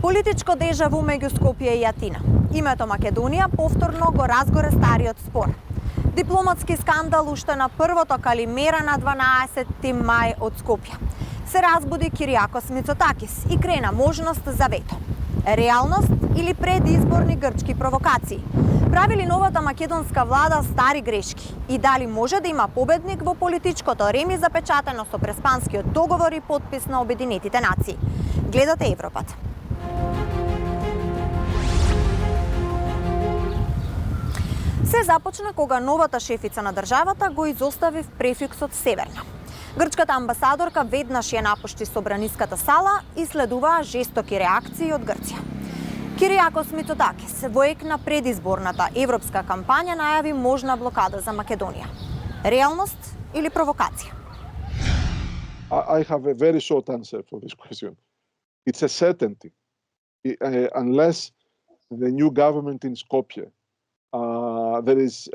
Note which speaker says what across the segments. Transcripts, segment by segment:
Speaker 1: Политичко дежаву меѓу Скопје и Атина. Името Македонија повторно го разгоре стариот спор. Дипломатски скандал уште на првото калимера на 12 мај од Скопје. Се разбуди Кириакос Мицотакис и крена можност за вето. Реалност или предизборни грчки провокации? Прави ли новата македонска влада стари грешки? И дали може да има победник во политичкото реми запечатено со Преспанскиот договор и подпис на Обединетите нации? Гледате Европата. Се започна кога новата шефица на државата го изостави в префиксот Северна. Грчката амбасадорка веднаш ја напушти собраниската сала и следуваа жестоки реакции од Грција. Кириакос Мицотакис, во ек на предизборната европска кампања, најави можна блокада за Македонија. Реалност или провокација?
Speaker 2: I have a very short answer for this question. It's a certainty. Unless the new government in Skopje, there is,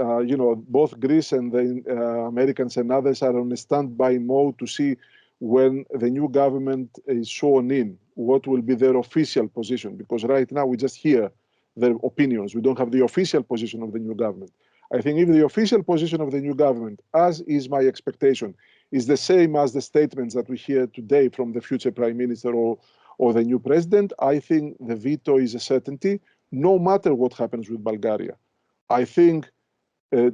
Speaker 2: both Greece and the Americans and others are on a standby mode to see when the new government is sworn in, what will be their official position. Because right now we just hear their opinions. We don't have the official position of the new government. I think if the official position of the new government, as is my expectation, is the same as the statements that we hear today from the future prime minister or the new president, I think the veto is a certainty, no matter what happens with Bulgaria. I think a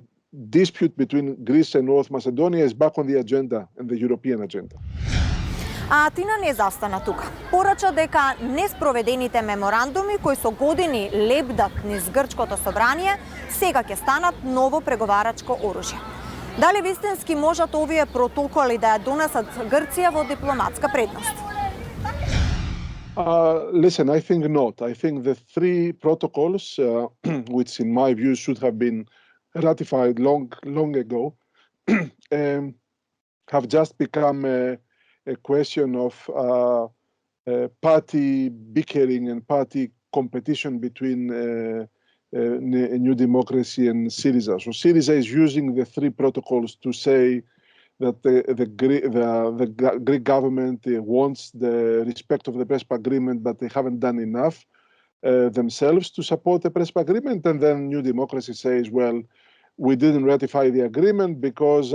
Speaker 2: dispute between Greece and North Macedonia is back on the agenda, and the European agenda.
Speaker 1: А Атина не застана тука. Порача дека неспроведените меморандуми кои со години лебдат низ грчкото собрание, сега ќе станат ново преговарачко оружје. Дали вистински можат овие протоколи да ја донесат Грција во дипломатска предност?
Speaker 2: Listen, I think not. I think the three protocols, which in my view should have been ratified long ago, have just become a question of party bickering and party competition between New Democracy and Syriza. So Syriza is using the three protocols to say that the Greek government wants the respect of the Prespa agreement, but they haven't done enough themselves to support the Prespa agreement. And then New Democracy says, well, we didn't ratify the agreement because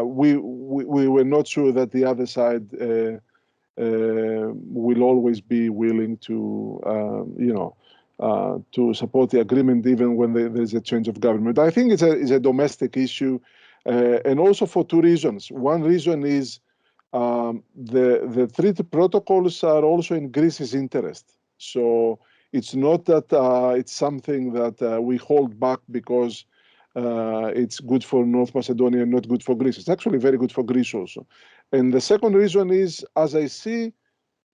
Speaker 2: we were not sure that the other side will always be willing to, to support the agreement even when there's a change of government. I think it's a domestic issue. And also for two reasons. One reason is the three protocols are also in Greece's interest. So it's not that it's something that we hold back because it's good for North Macedonia and not good for Greece. It's actually very good for Greece also. And the second reason is, as I see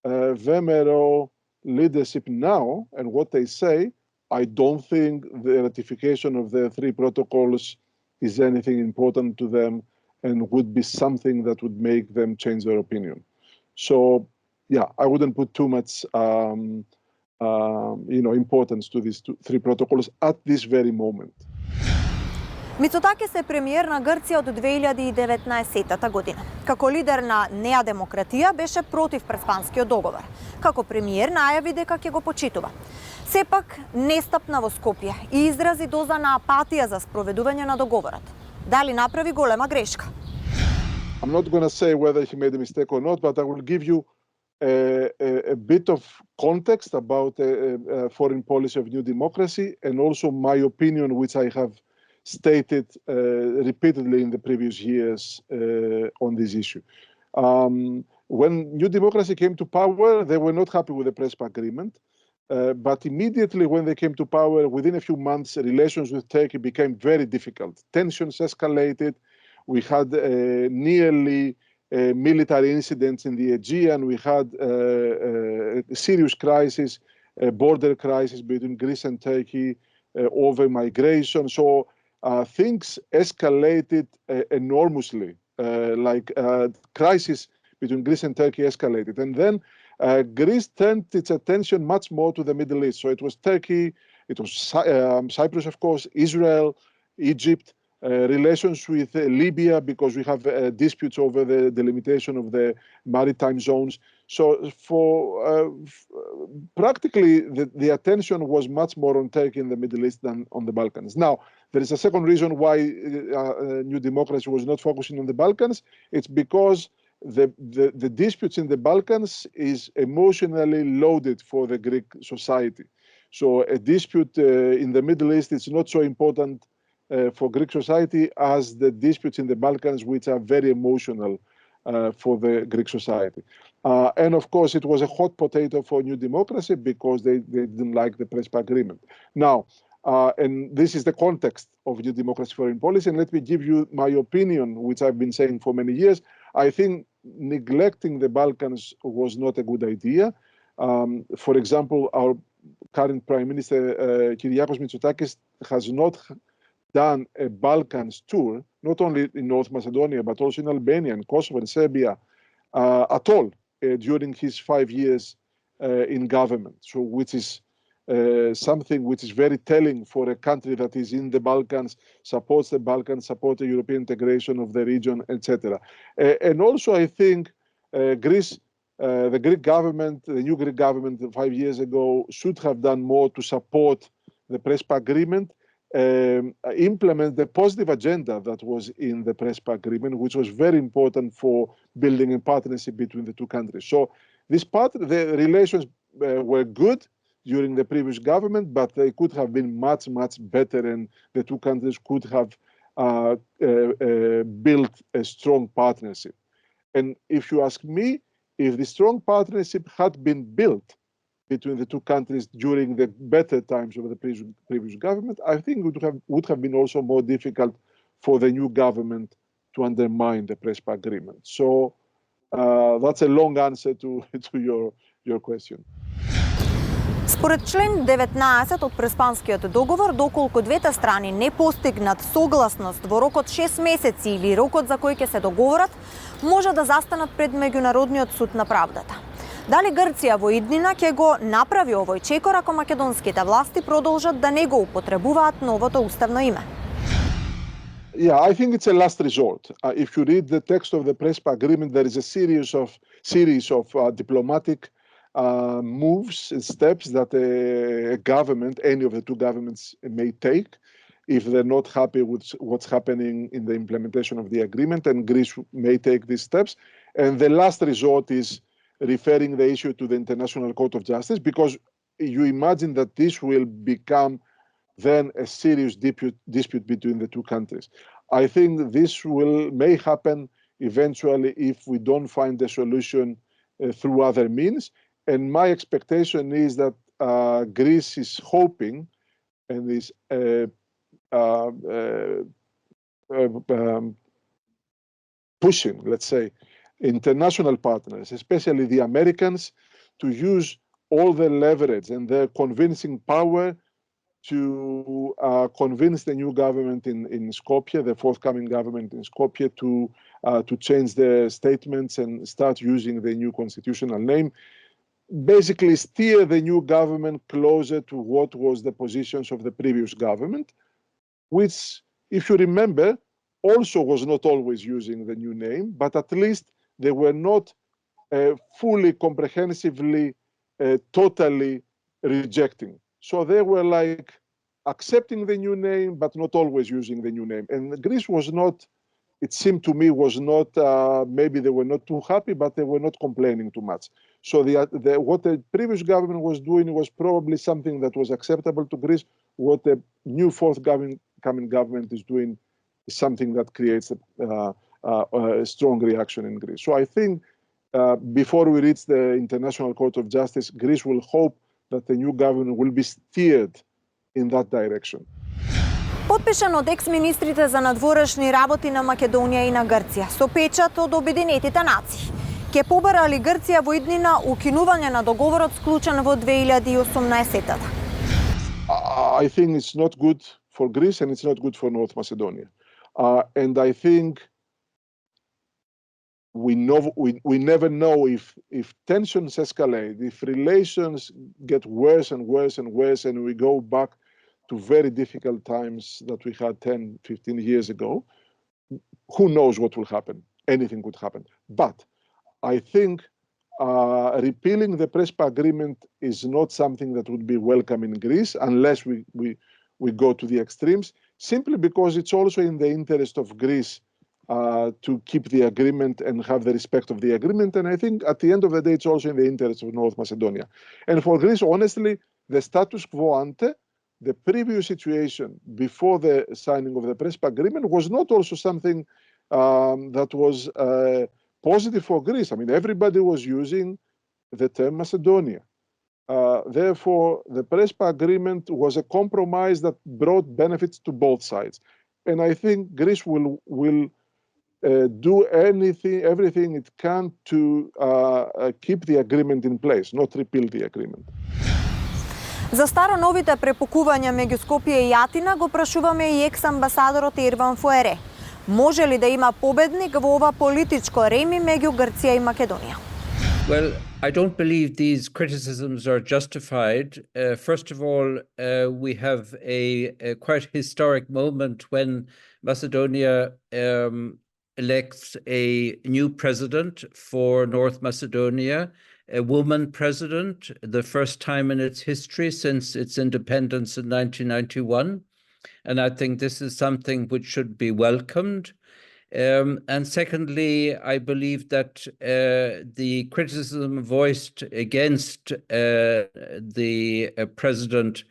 Speaker 2: VMRO leadership now and what they say, I don't think the ratification of the three protocols is anything important to them and would be something that would make them change their opinion. So, yeah, I wouldn't put too much, importance to these three protocols at this very moment.
Speaker 1: Мицотакис е премиер на Грција од 2019 година. Како лидер на Неа Демократија беше против Преспанскиот договор. Како премиер најави дека ќе го почитува. Сепак не стапна во Скопје и изрази доза на апатија за спроведување на договорот. Дали направи голема грешка?
Speaker 2: I'm not going to say whether he made a mistake or not, but I will give you a bit of context about foreign policy of New Democracy and also my opinion, which I have stated repeatedly in the previous years on this issue. When New Democracy came to power, they were not happy with the Prespa agreement. But immediately when they came to power, within a few months, relations with Turkey became very difficult. Tensions escalated. We had nearly military incidents in the Aegean. We had a serious crisis, a border crisis between Greece and Turkey over migration. So things escalated enormously, crisis between Greece and Turkey escalated. And then Greece turned its attention much more to the Middle East. So it was Turkey, it was Cyprus, of course, Israel, Egypt, relations with Libya, because we have disputes over the delimitation of the maritime zones. So practically, the attention was much more on Turkey in the Middle East than on the Balkans. Now, there is a second reason why New Democracy was not focusing on the Balkans. It's because the disputes in the Balkans is emotionally loaded for the Greek society. So a dispute in the Middle East is not so important for Greek society as the disputes in the Balkans, which are very emotional for the Greek society. And of course, it was a hot potato for New Democracy because they didn't like the Prespa agreement. Now, and this is the context of New Democracy foreign policy. And let me give you my opinion, which I've been saying for many years. I think neglecting the Balkans was not a good idea. For example, our current Prime Minister, Kyriakos Mitsotakis, has not done a Balkans tour, not only in North Macedonia, but also in Albania and Kosovo and Serbia at all during his 5 years in government. So which is something which is very telling for a country that is in the Balkans, supports the Balkans, supports the European integration of the region, etc. And also, I think Greece, the Greek government, the new Greek government 5 years ago, should have done more to support the Prespa agreement, implement the positive agenda that was in the Prespa agreement, which was very important for building a partnership between the two countries. So the relations were good during the previous government, but they could have been much, much better, and the two countries could have built a strong partnership. And if you ask me, if the strong partnership had been built between the two countries during the better times of the previous government, I think it would have been also more difficult for the new government to undermine the Prespa agreement. So that's a long answer to your question.
Speaker 1: Според член 19 од Преспанскиот договор, доколку двете страни не постигнат согласност во рок од 6 месеци или рокот за кој ќе се договорат, може да застанат пред Меѓународниот суд на правдата. Дали Грција во иднина ќе го направи овој чекор ако македонските власти продолжат да не го употребуваат новото уставно име?
Speaker 2: Yeah, I think it's a last resort. If you read the text of the Prespa agreement, there is a series of diplomatic moves and steps that a government, any of the two governments, may take if they're not happy with what's happening in the implementation of the agreement, and Greece may take these steps. And the last resort is referring the issue to the International Court of Justice, because you imagine that this will become then a serious dispute between the two countries. I think this may happen eventually if we don't find a solution through other means. And my expectation is that Greece is hoping and is pushing, let's say, international partners, especially the Americans, to use all the leverage and their convincing power to convince the new government in Skopje, the forthcoming government in Skopje, to change their statements and start using the new constitutional name. Basically steer the new government closer to what was the positions of the previous government, which, if you remember, also was not always using the new name, but at least they were not fully, comprehensively, totally rejecting. So they were like accepting the new name, but not always using the new name. And Greece was not, it seemed to me, was not, maybe they were not too happy, but they were not complaining too much. So what the previous government was doing was probably something that was acceptable to Greece. What the new forthcoming government is doing is something that creates a strong reaction in Greece. So I think before we reach the International Court of Justice, Greece will hope that the new government will be steered in that direction.
Speaker 1: Подпишан од екс-министрите за надворешни работи на Македонија и на Грција, со печат од Обединетите нации. Ке побара ли Грција во иднина укинување на договорот склучен во 2018-та?
Speaker 2: I think it's not good for Greece and it's not good for North Macedonia. And I think we never know if tensions escalate, if relations get worse and worse and worse, and we go back to very difficult times that we had 10, 15 years ago. Who knows what will happen? Anything could happen. But I think repealing the Prespa agreement is not something that would be welcome in Greece unless we go to the extremes, simply because it's also in the interest of Greece to keep the agreement and have the respect of the agreement. And I think at the end of the day, it's also in the interest of North Macedonia. And for Greece, honestly, the status quo ante, the previous situation before the signing of the Prespa agreement, was not also something that was positive for Greece. I mean, everybody was using the term Macedonia. Therefore, the Prespa agreement was a compromise that brought benefits to both sides. And I think Greece will do everything it can to keep the agreement in place, not repeal the agreement.
Speaker 1: За староновите препукувања меѓу Скопје и Атина го прашуваме и екс-амбасадорот Ерван Фуере. Може ли да има победник во ова политичко реми меѓу Грција и Македонија?
Speaker 3: Well, I don't believe these criticisms are justified. First of all, we have a quite historic moment when Macedonia elects a new president for North Macedonia, a woman president, the first time in its history since its independence in 1991. And I think this is something which should be welcomed. And secondly, I believe that the criticism voiced against the president,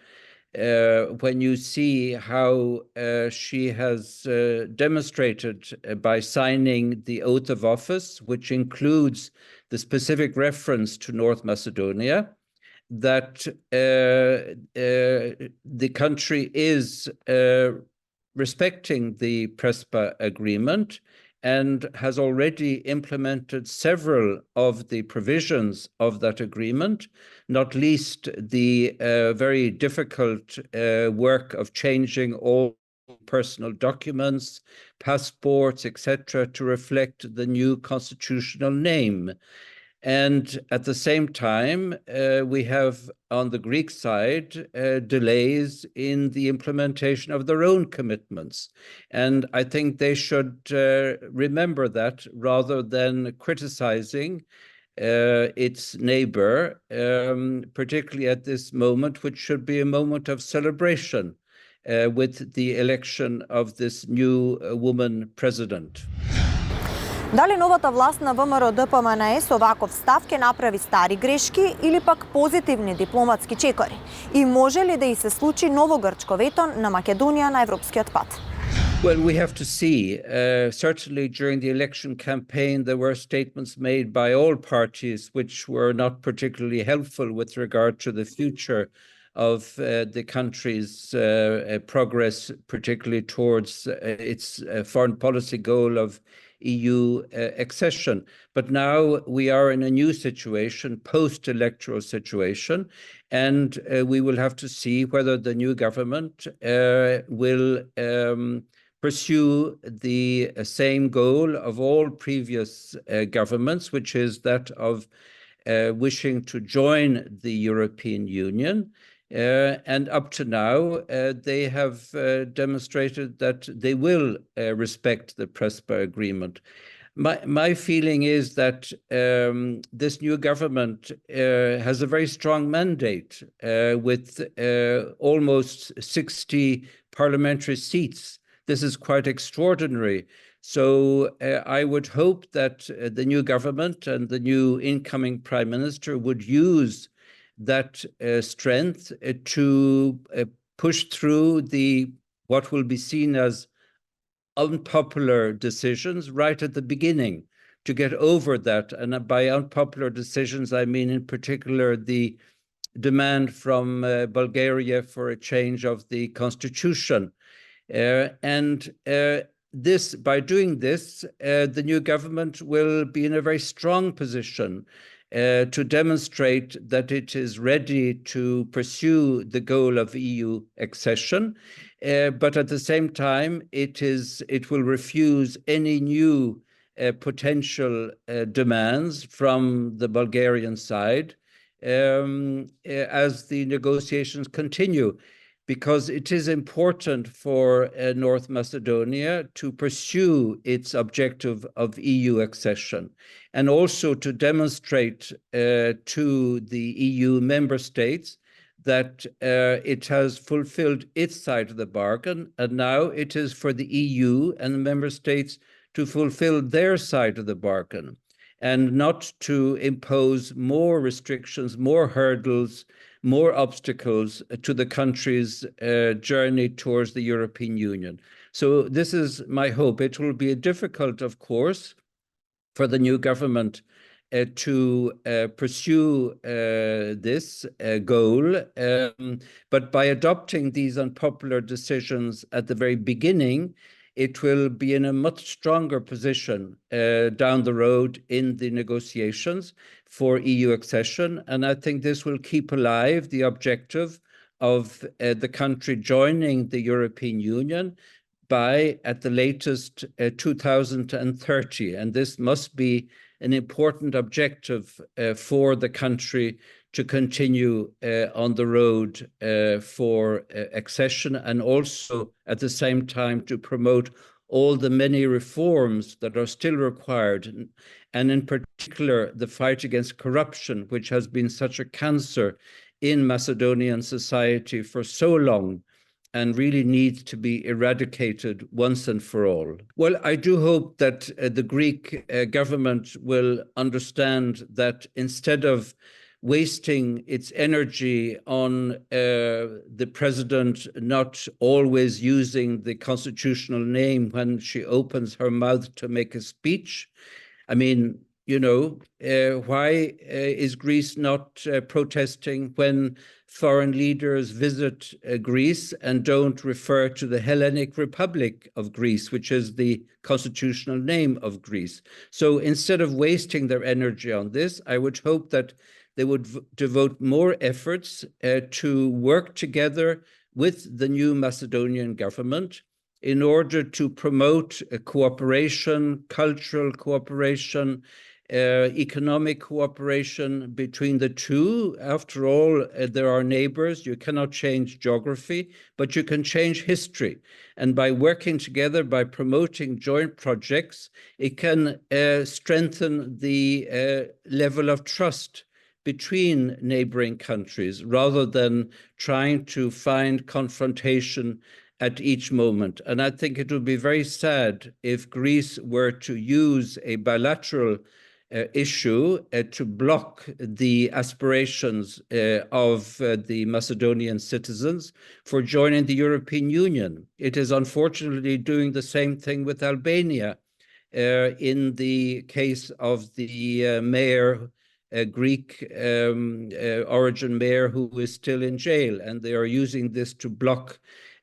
Speaker 3: when you see how she has demonstrated by signing the oath of office, which includes the specific reference to North Macedonia, that the country is respecting the Prespa agreement and has already implemented several of the provisions of that agreement, not least the very difficult work of changing all personal documents, passports, etc., to reflect the new constitutional name. And at the same time, we have on the Greek side delays in the implementation of their own commitments. And I think they should remember that rather than criticizing its neighbor, particularly at this moment, which should be a moment of celebration with the election of this new woman president.
Speaker 1: Дали новата власт на ВМРО-ДПМНЕ со ваков став ќе направи стари грешки или пак позитивни дипломатски чекори? И може ли да и се случи ново грчко вето на Македонија на европскиот пат?
Speaker 3: Well, we have to see. Certainly during the election campaign, there were statements made by all parties which were not particularly helpful with regard to the future of the country's progress, particularly towards its foreign policy goal of EU accession. But now we are in a new situation, post-electoral situation, and we will have to see whether the new government will pursue the same goal of all previous governments, which is that of wishing to join the European Union. And up to now, they have demonstrated that they will respect the Prespa agreement. My feeling is that this new government has a very strong mandate with almost 60 parliamentary seats. This is quite extraordinary. So I would hope that the new government and the new incoming prime minister would use that strength to push through what will be seen as unpopular decisions right at the beginning, to get over that. And by unpopular decisions, I mean in particular the demand from Bulgaria for a change of the constitution. By doing this, the new government will be in a very strong position to demonstrate that it is ready to pursue the goal of EU accession, but at the same time, it will refuse any new potential demands from the Bulgarian side as the negotiations continue. because it is important for North Macedonia to pursue its objective of EU accession, and also to demonstrate to the EU member states that it has fulfilled its side of the bargain, and now it is for the EU and the member states to fulfill their side of the bargain, and not to impose more restrictions, more hurdles, more obstacles to the country's journey towards the European Union. So this is my hope. It will be difficult, of course, for the new government to pursue this goal, but by adopting these unpopular decisions at the very beginning, it will be in a much stronger position down the road in the negotiations for EU accession. And I think this will keep alive the objective of the country joining the European Union by, at the latest, 2030. And this must be an important objective for the country to continue on the road for accession, and also at the same time to promote all the many reforms that are still required, and in particular the fight against corruption, which has been such a cancer in Macedonian society for so long and really needs to be eradicated once and for all. Well, I do hope that the Greek government will understand that instead of wasting its energy on the president not always using the constitutional name when she opens her mouth to make a speech. I mean, you know, why is Greece not protesting when foreign leaders visit Greece and don't refer to the Hellenic Republic of Greece, which is the constitutional name of Greece? So instead of wasting their energy on this, I would hope that they would devote more efforts to work together with the new Macedonian government in order to promote cooperation, cultural cooperation, economic cooperation between the two. After all, there are neighbors. You cannot change geography, but you can change history. And by working together, by promoting joint projects, it can strengthen the level of trust between neighboring countries, rather than trying to find confrontation at each moment. And I think it would be very sad if Greece were to use a bilateral issue to block the aspirations of the Macedonian citizens for joining the European Union. It is unfortunately doing the same thing with Albania in the case of the mayor, Greek origin mayor who is still in jail, and they are using this to block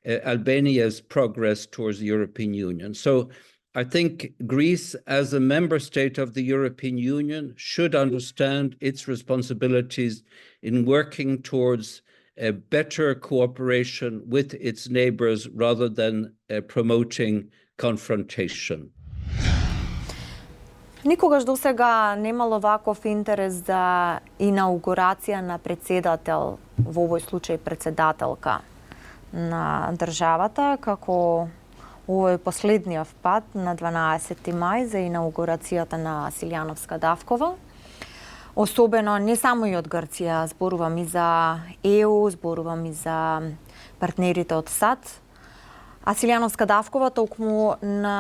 Speaker 3: Albania's progress towards the European Union. So I think Greece, as a member state of the European Union, should understand its responsibilities in working towards a better cooperation with its neighbors rather than promoting confrontation.
Speaker 1: Никогаш досега немало ваков интерес за инаугурација на председател, во овој случај председателка на државата, како овој последниот пат на 12 мај за инаугурацијата на Силјановска Давкова. Особено не само и од Грција, зборувам и за ЕУ, зборувам и за партнерите од САД. А Силјановска Давкова токму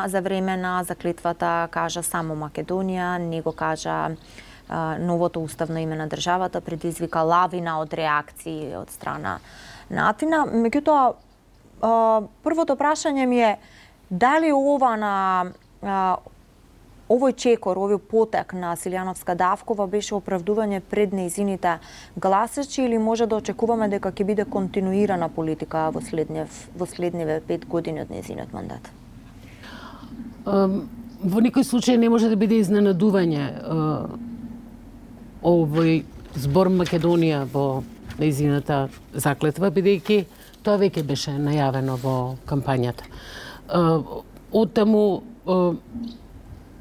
Speaker 1: за време на заклетвата кажа само Македонија, не го кажа новото уставно име на државата, предизвика лавина од реакции од страна на Атина. Меѓутоа, првото прашање ми е дали ова на овој чекор, овој потек на Силјановска Давкова беше оправдување пред нејзините гласачи, или може да очекуваме дека ќе биде континуирана политика во следниве 5 години од нејзиниот мандат?
Speaker 4: Во никој случај не може да биде изненадување овој збор Македонија во нејзината заклетва, бидејќи тоа веќе беше најавено во кампањата. Оттаму,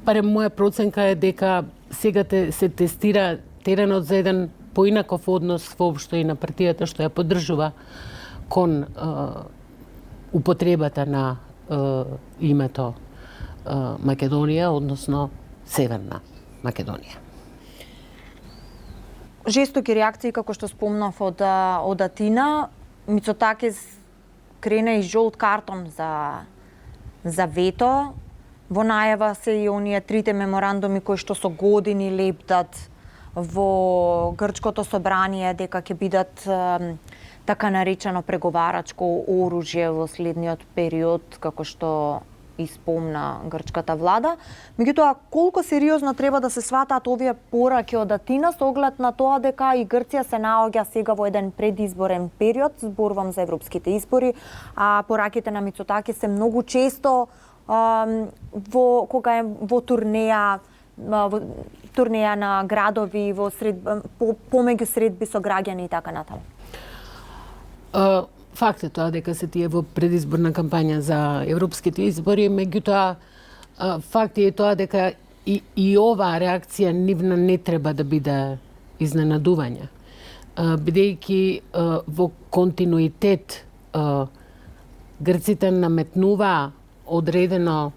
Speaker 4: барем моја проценка е дека сега се тестира теренот за еден поинаков однос воопшто и на партијата што ја поддржува кон употребата на името Македонија, односно Северна Македонија.
Speaker 1: Жестоки реакции, како што спомнав од Атина, Мицотакис крена и жолт картон за вето. Во најава се и оние трите меморандуми кои што со години лептат во грчкото собрание дека ќе бидат така наречено преговарачко оружје во следниот период, како што испомна грчката влада. Меѓутоа, колку сериозно треба да се сватаат овие пораки од Атина со оглед на тоа дека и Грција се наоѓа сега во еден предизборен период, зборувам за европските избори, а пораките на Мицотакис се многу често кога е во турнеја на градови, помеѓу средби со граѓани и така натаму.
Speaker 4: Факт е тоа дека се тие во предизборна кампања за европските избори, меѓутоа факт е тоа дека и оваа реакција нивна не треба да биде изненадување, бидејќи во континуитет грците наметнуваа одредено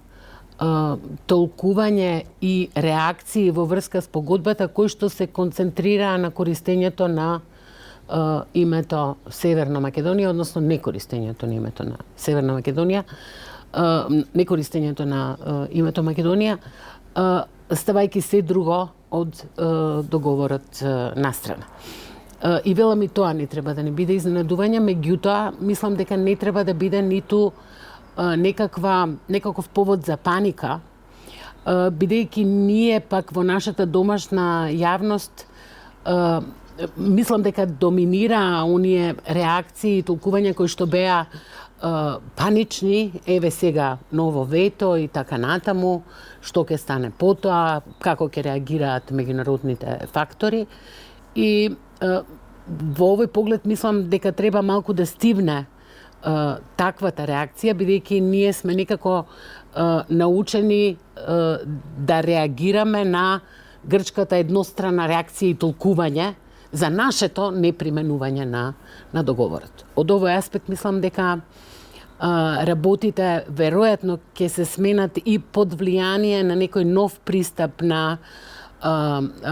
Speaker 4: толкување и реакции во врска с погодбата кои што се концентрираа на користењето на името Северна Македонија, односно некористењето на името на Северна Македонија, некористењето на името Македонија, ставајќи се друго од договорот настрана. И велам и тоа не треба да не биде изненадување, меѓутоа мислам дека не треба да биде ниту некаков повод за паника, бидејќи ние пак во нашата домашна јавност мислам дека доминира оние реакции и толкувања кои што беа панични, еве сега ново вето и така натаму, што ќе стане потоа, како ќе реагираат меѓународните фактори. И во овој поглед мислам дека треба малку да стивне таквата реакција, бидејќи ние сме некако научени да реагираме на грчката еднострана реакција и толкување за нашето неприменување на договорот. Од овој аспект мислам дека работите веројатно ќе се сменат и под влијание на некој нов пристап на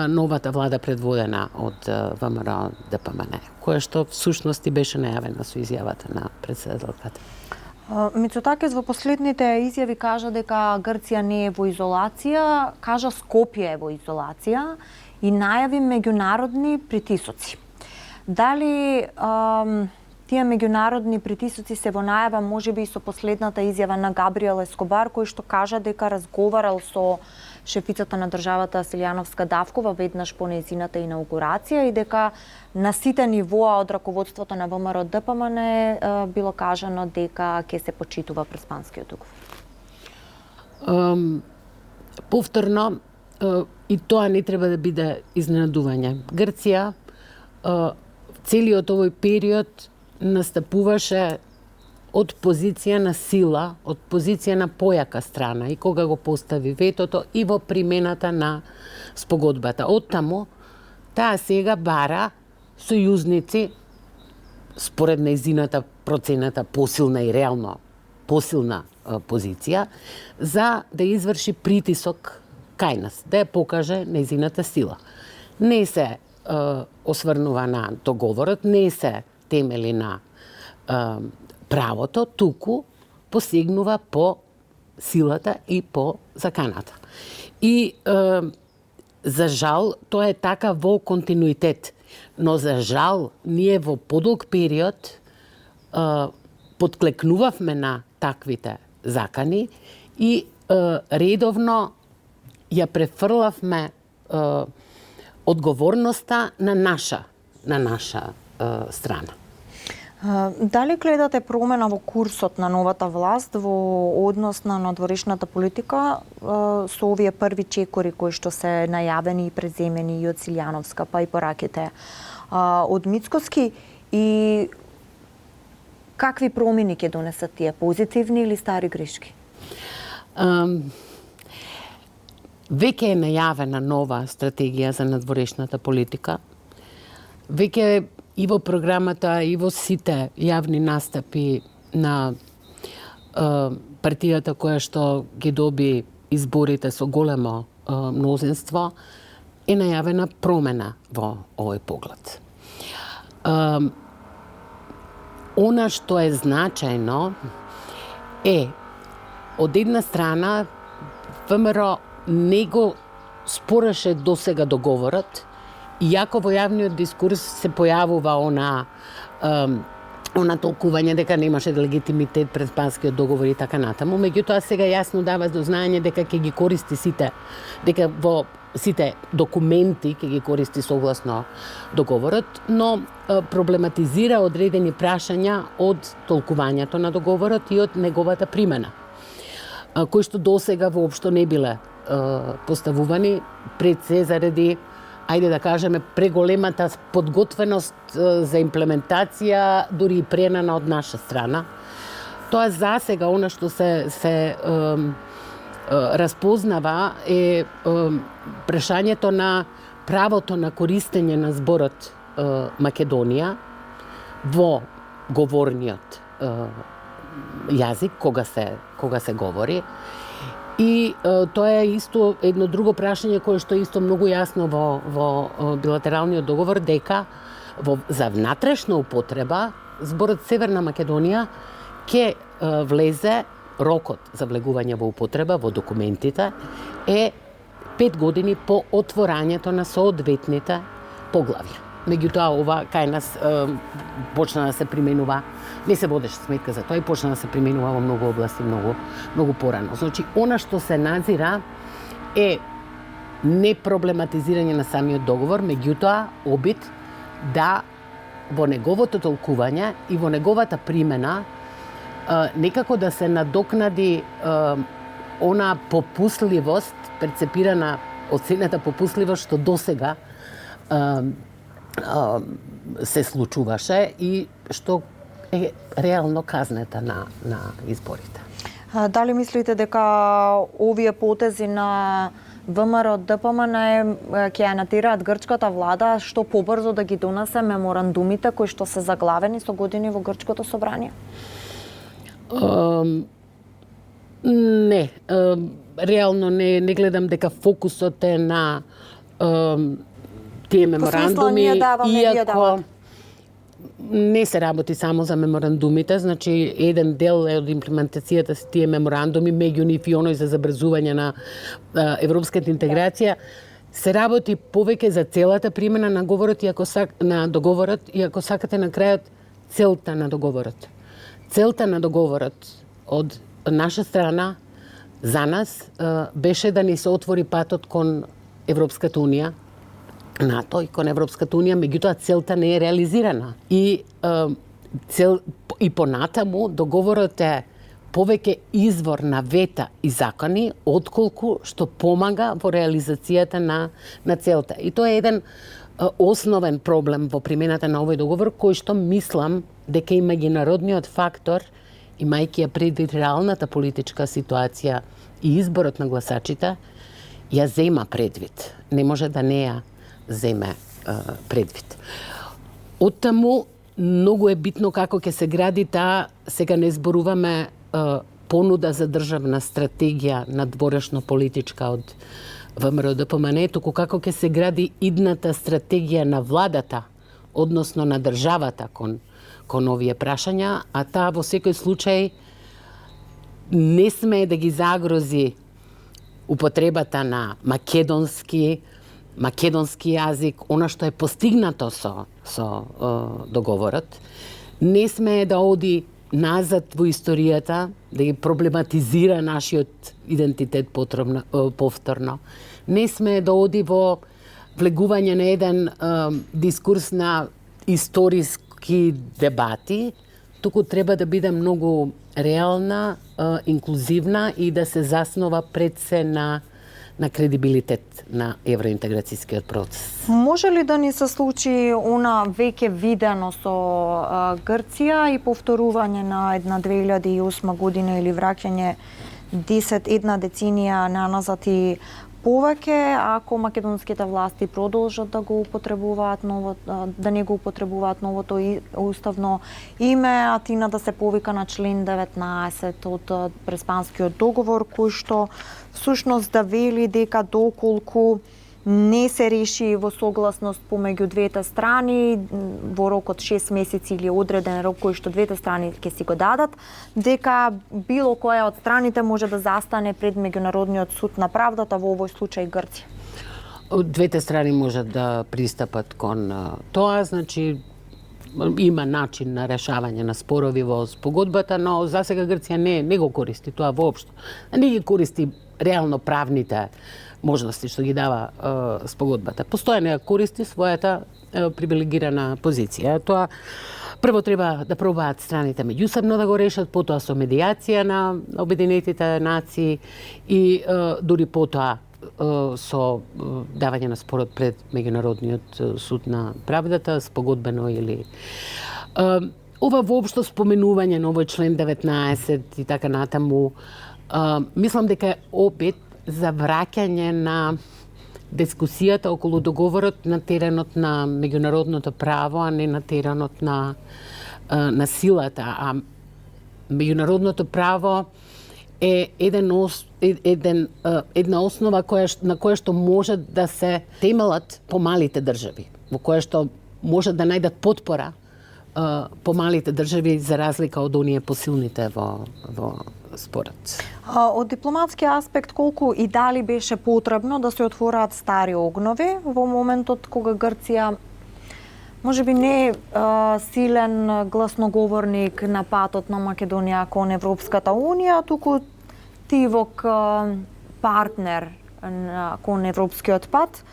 Speaker 4: новата влада предводена од ВМРО ДПМН, која што всушност и беше најавена со изјавата на претседателката.
Speaker 1: Мицотакис во последните изјави кажа дека Грција не е во изолација, кажа Скопје е во изолација и најави меѓународни притисоци. Дали тие меѓународни притисоци се во најава можеби и со последната изјава на Габриел Ескобар, кој што кажа дека разговарал со шефицата на државата Силјановска Давкова веднаш по нејзината инаугурација и дека на сите нивоа од раководството на ВМРО ДПМН било кажано дека ќе се почитува Преспанскиот договор.
Speaker 4: Повторно, и тоа не треба да биде изненадување. Грција целиот овој период настапуваше од позиција на сила, од позиција на појака страна и кога го постави ветото и во примената на спогодбата. Оттаму, таа сега бара сојузници, според нејзината процената посилна и реално посилна позиција, за да изврши притисок кај нас, да ја покаже нејзината сила. Не се осврнува на договорот, не се темели на правото, туку посегнува по силата и по заканата. И за жал тоа е така во континуитет, но за жал ние во подолг период подклекнувавме на таквите закани и редовно ја префрлавме одговорноста на наша страна.
Speaker 1: Дали гледате промена во курсот на новата власт во однос на надворешната политика со овие први чекори кои што се најавени и преземени и од Силјановска, па и пораките од Мицкоски, и какви промени ќе донесат тие, позитивни или стари грешки?
Speaker 4: Веќе е најавена нова стратегија за надворешната политика. Веќе и во програмата, и во сите јавни настапи на партијата која што ги доби изборите со големо мнозинство, е најавена промена во овој поглед. Она што е значајно е, од една страна, ВМРО не го спореше досега договорот, иако во јавниот дискурс се појавува она толкување дека немаше легитимитет пред Спанскиот договор и така натаму, меѓутоа сега јасно дава до знаење дека ќе ги користи сите, дека во сите документи ќе ги користи согласно договорот, но проблематизира одредени прашања од толкувањето на договорот и од неговата примена, кои што досега воопшто не биле поставувани, пред се заради, ајде да кажеме, преголемата подготвеност за имплементација, дури и пренана од наша страна. Тоа засега, она што се распознава е прашањето на правото на користење на зборот Македонија во говорниот јазик, кога се говори. И тоа е исто едно друго прашање кое што е исто многу јасно во билатералниот договор, дека за внатрешна употреба зборот Северна Македонија ќе влезе, рокот за влегување во употреба во документите е 5 години по отворањето на соодветните поглавја. Меѓутоа, ова кај нас почна да се применува, не се водеше сметка за тоа и почна да се применува во многу области многу порано. Значи, она што се назира е не проблематизирање на самиот договор, меѓутоа обид да во неговото толкување и во неговата примена некако да се надокнади она попусливост, перцепирана оценета попусливост што досега се случуваше и што е реално казнета на изборите.
Speaker 1: Дали мислите дека овие потези на ВМРО ДПМН ќе ја натираат грчката влада што побрзо да ги донесе меморандумите кои што се заглавени со години во грчкото собрание? Не, реално не гледам дека фокусот е на тие меморандуми, иако не се работи само за меморандумите, значи еден дел е од имплементацијата се тие меморандуми, меѓу нив и оној за забрзување на европската интеграција, се работи повеќе за целата примена на договорот, и ако сакате на крајот целта на договорот. Целта на договорот од наша страна за нас беше да ни се отвори патот кон Европската унија, НАТО и кон Европската унија, меѓутоа целта не е реализирана. И понатаму договорот е повеќе извор на вета и закони, отколку што помага во реализацијата на целта. И тоа е еден основен проблем во примената на овој договор, кој што мислам дека и меѓународниот фактор, имајќи ја предвид реалната политичка ситуација и изборот на гласачите, ја зема предвид. Не може да не ја земе предвид. Оттаму многу е битно како ќе се гради таа, сега не зборуваме понуда за државна стратегија надворешно политичка од ВМРО ДПМН, туку како ќе се гради идната стратегија на владата, односно на државата кон овие прашања, а таа во секој случај не смее да ги загрози употребата на македонски јазик, она што е постигнато со договорот, не смее да оди назад во историјата, да ги проблематизира нашиот идентитет повторно. Не смее да оди во влегување на еден дискурс на историски дебати, туку треба да биде многу реална, инклузивна и да се заснова пред се на кредибилитет на евроинтеграцијскиот процес. Може ли да ни се случи она веќе видено со Грција и повторување на една 2008 година или враќање 10 една деценија наназад и повеќе ако македонските власти продолжат да го употребуваат да не го употребуваат новото уставно име, Атина да се повика на член 19 од Преспанскиот договор, кој што всушност да вели дека доколку не се реши во согласност помеѓу двете страни во рок од 6 месеци или одреден рок кој што двете страни ќе си го дадат, дека било која од страните може да застане пред Меѓународниот суд на правдата, во овој случај Грција.
Speaker 4: Двете страни можат да пристапат кон тоа, значи има начин на решавање на спорови во спогодбата, но засега Грција не го користи тоа воопшто. Не ги користи реално правните можности што ги дава спогодбата. Постоја не користи својата привилегирана позиција. Тоа прво треба да пробаат страните меѓусебно да го решат, потоа со медијација на Обединетите нации и дури потоа со давање на спорот пред Меѓународниот суд на правдата, спогодбено или ова воопшто споменување на овој член 19 и така натаму, мислам дека е опит за враќање на дискусијата околу договорот на теренот на меѓународното право, а не на теренот на силата. А меѓународното право е една основа на која што може да се темелат помалите држави, во која што може да најдат потпора помалите држави за разлика од оние посилните во спорот.
Speaker 1: Од дипломатски аспект, колку и дали беше потребно да се отвораат стари огнови во моментот кога Грција можеби не е силен гласноговорник на патот на Македонија кон Европската унија, туку тивок партнер кон Европскиот пат,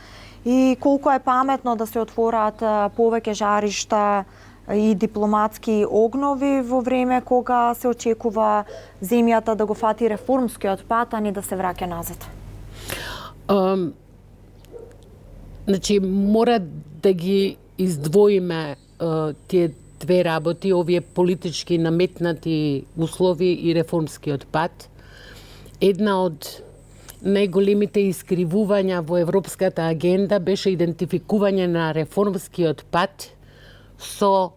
Speaker 1: и колку е паметно да се отвораат повеќе жаришта и дипломатски огнови во време кога се очекува земјата да го фати реформскиот пат, а не да се враќа назад?
Speaker 4: Значи, мора да ги издвоиме тие две работи, овие политички наметнати услови и реформскиот пат. Една од најголемите искривувања во европската агенда беше идентификување на реформскиот пат со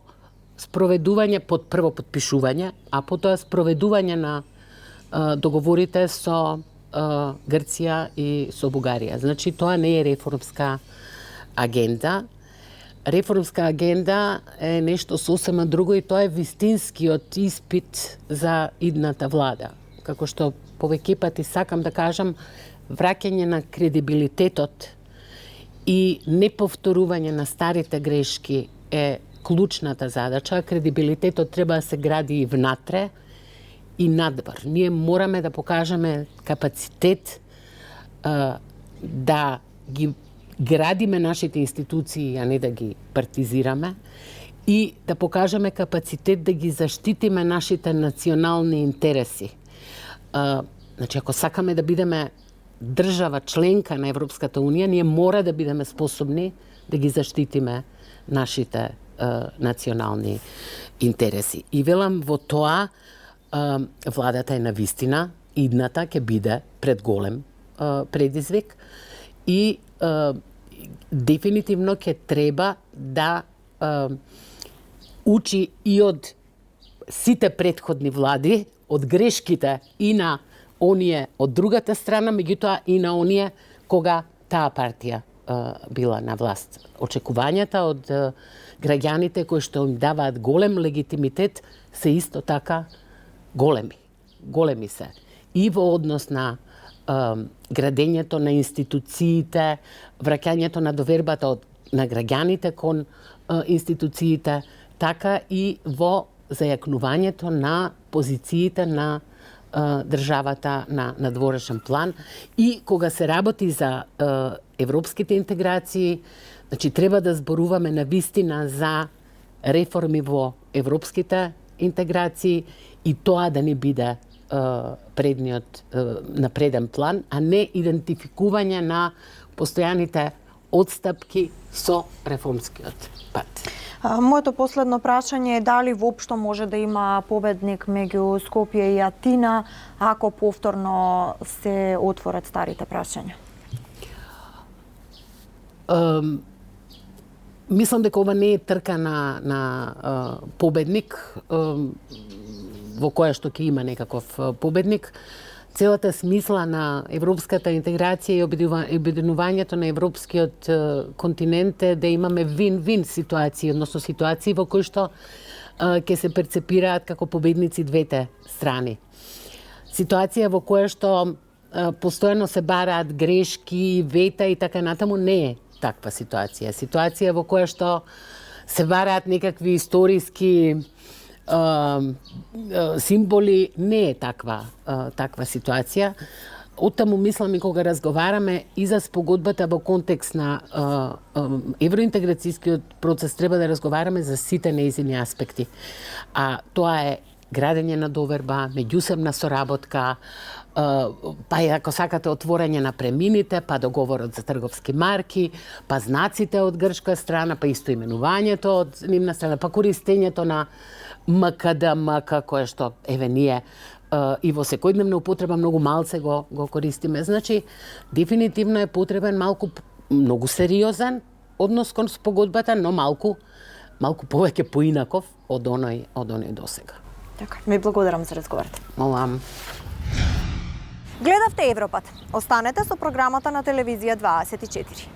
Speaker 4: спроведување под прво подпишување, а потоа спроведување на договорите со Грција и со Бугарија. Значи, тоа не е реформска агенда. Реформска агенда е нешто сосема друго и тоа е вистинскиот испит за идната влада. Како што повеќе пати сакам да кажам, враќање на кредибилитетот и неповторување на старите грешки е клучната задача. Кредибилитетот треба да се гради и внатре и надвор. Ние мораме да покажеме капацитет да ги градиме нашите институции, а не да ги партизираме, и да покажеме капацитет да ги заштитиме нашите национални интереси. Значи, ако сакаме да бидеме држава членка на Европската унија, ние мора да бидеме способни да ги заштитиме нашите национални интереси. И велам, во тоа владата е навистина, идната ќе биде пред голем предизвик и дефинитивно ќе треба да учи и од сите претходни влади, од грешките и на оние од другата страна, меѓутоа и на оние кога таа партија била на власт. Очекувањата од граѓаните кои што им даваат голем легитимитет се исто така големи се. И во однос на градењето на институциите, враќањето на довербата на граѓаните кон институциите, така и во зајакнувањето на позициите на државата на надворешен план. И кога се работи за европските интеграции, значи треба да зборуваме навистина за реформи во европските интеграции и тоа да не биде предниот на преден план, а не идентификување на постојаните одстапки со реформскиот пат.
Speaker 1: Моето последно прашање е дали воопшто може да има победник меѓу Скопје и Атина ако повторно се отворат старите прашања?
Speaker 4: Мислам дека ова не е трка на победник, во која што ќе има некаков победник. Целата смисла на европската интеграција и обединувањето на европскиот континент е да имаме вин-вин ситуации, односно ситуации во кои што ќе се перцепираат како победници двете страни. Ситуација во која што постојано се бараат грешки, вета и така натаму не е таква ситуација. Ситуација во која што се бараат некакви историски символи не е таква ситуација. Оттаму мислам и кога разговараме и за спогодбата во контекст на евроинтеграцијскиот процес, треба да разговараме за сите нејзини аспекти. А тоа е градење на доверба, меѓусебна соработка, па и ако сакате отворање на премините, па договорот за трговски марки, па знаците од грчка страна, па исто именувањето од нивна страна, па користењето на МКДМК, кое што еве ние и во секојдневна употреба многу малце го користиме. Значи, дефинитивно е потребен многу сериозен однос кон спогодбата, но малку повеќе поинаков од оној досега.
Speaker 1: Така, ми благодарам за разговорот.
Speaker 4: Молам.
Speaker 1: Гледавте Европат. Останете со програмата на телевизија 24.